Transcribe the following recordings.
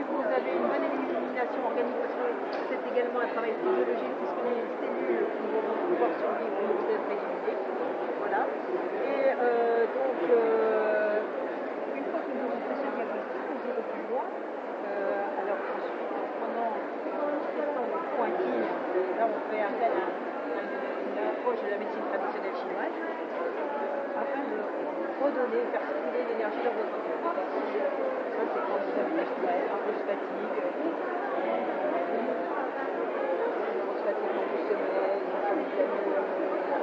vous avez une bonne élimination organique, parce que c'est également un travail physiologique, puisque les cellules qui vont pouvoir survivre vont être éliminées. Voilà. Et donc, une fois que nous avons fait ce diagnostic, nous irons plus loin. Alors ensuite, en prenant les pointillés, là on fait appel à une approche de la médecine traditionnelle chinoise, afin de redonner, faire circuler l'énergie dans votre corps. Ça, c'est quand vous avez du stress, un peu de fatigue, grosse fatigue dans le sommeil, des problèmes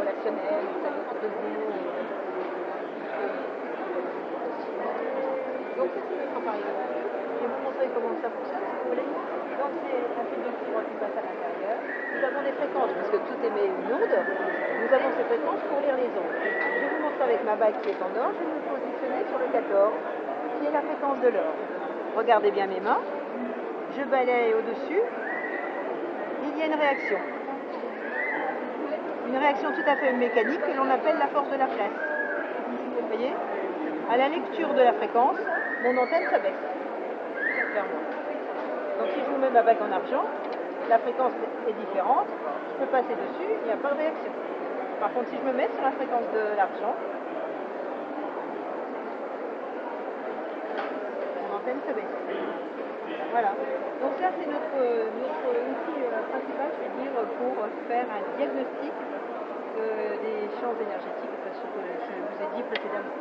relationnels, vous savez, autour de vous. Donc, c'est tout notre appareil. Je vais vous montrer comment ça fonctionne, si vous voulez. Donc, c'est un fil de cuivre qui passe à l'intérieur. Nous avons des fréquences, puisque tout émet une onde. Nous avons ces fréquences pour lire les ondes. Je vous montre avec ma bague qui est en or. Je vais me positionner sur le 14, qui est la fréquence de l'or. Regardez bien mes mains. Je balaye au-dessus. Il y a une réaction. Une réaction tout à fait mécanique que l'on appelle la force de la place. Vous voyez ? À la lecture de la fréquence, mon antenne s'abaisse. Clairement. Donc si je vous mets ma bague en argent, la fréquence est différente, je peux passer dessus, il n'y a pas de réaction. Par contre, si je me mets sur la fréquence de l'argent, mon antenne se baisse. Voilà. Donc ça, c'est notre outil principal, je vais dire, pour faire un diagnostic des champs énergétiques, ce que je vous ai dit précédemment.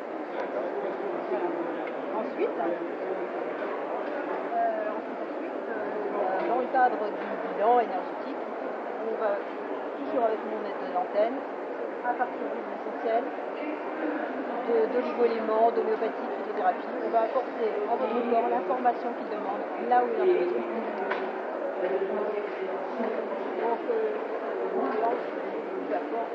Voilà. Ensuite, dans le cadre du bilan énergétique, on va, toujours avec mon aide de l'antenne, à partir des essentiels, d'oligo-éléments, d'homéopathie, de phytothérapie, on va apporter à votre corps l'information qu'il demande, là où il en a besoin. Donc, je vous apporte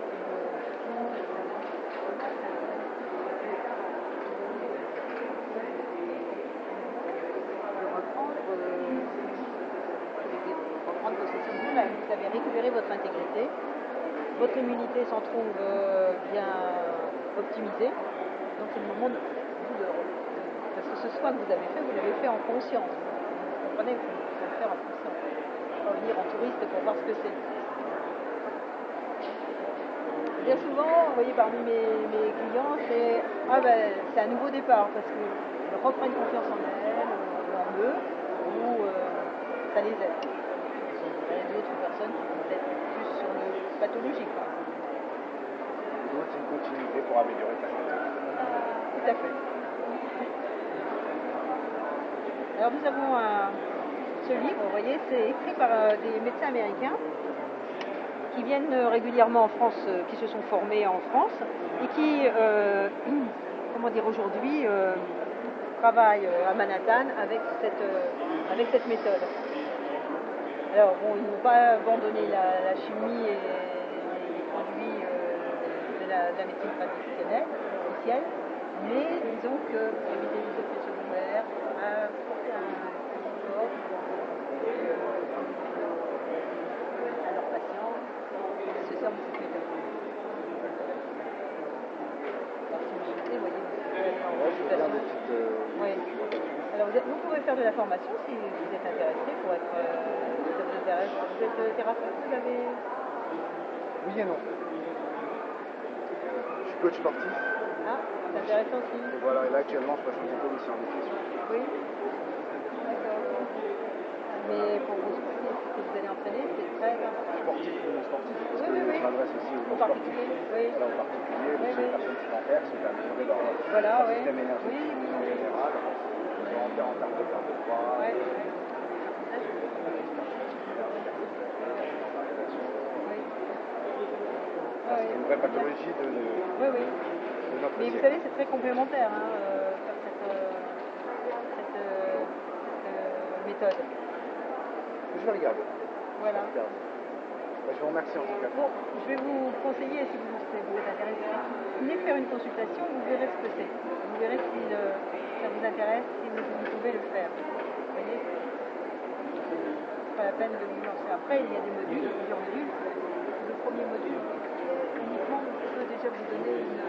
reprendre possession de vous-même. Vous avez récupéré votre intégrité, votre immunité s'en trouve bien optimisée, donc c'est le moment de parce que ce soin que vous avez fait, vous l'avez fait en conscience. Vous comprenez, vous pouvez le faire en conscience. Pas venir en touriste pour voir ce que c'est. Bien souvent, vous voyez, parmi mes clients, c'est un nouveau départ parce qu'ils reprennent confiance en elles, en eux, ou ça les aide. Il y a d'autres personnes qui vont être plus sur le pathologique. Donc c'est une continuité pour améliorer sa santé. Tout à fait. Alors nous avons ce livre, vous voyez, c'est écrit par des médecins américains qui viennent régulièrement en France, qui se sont formés en France et qui, comment dire, aujourd'hui travaillent à Manhattan avec cette méthode. Alors bon, ils n'ont pas abandonné la chimie et les produits de la médecine traditionnelle, officielle, mais disons que pour éviter les effets secondaires, apporter un confort à leurs patients, se servent de cette méthode. Alors si vous souhaitez, voyez, oui. Alors vous pouvez faire de la formation si vous êtes intéressé pour être ça vous intéresse. Vous êtes thérapeute, vous avez. Oui et non. Je suis coach sportif. Ah, c'est intéressant aussi. Et voilà, et là actuellement je passe un diplôme aussi en nutrition. Oui. D'accord. Mais pour vos sportifs que vous allez entraîner, c'est très important. Sportif ou non sportif, parce que je m'adresse aussi aux non sportifs. Oui. Là en particulier, les personnes sédentaires qui souhaitent améliorer leur système énergétique en général, en termes de perte de poids, c'est une vraie pathologie de notre Mais vous savez, c'est très complémentaire, faire cette méthode. Je vais regarder. Voilà. Je vous remercie en tout cas. Bon, je vais vous conseiller, si vous êtes intéressé, venez faire une consultation, vous verrez ce que c'est. Vous verrez si ça vous intéresse, si vous pouvez le faire. Vous voyez, c'est pas la peine de vous lancer. Après, il y a des modules, plusieurs modules. Le premier module, uniquement, peut déjà vous donner une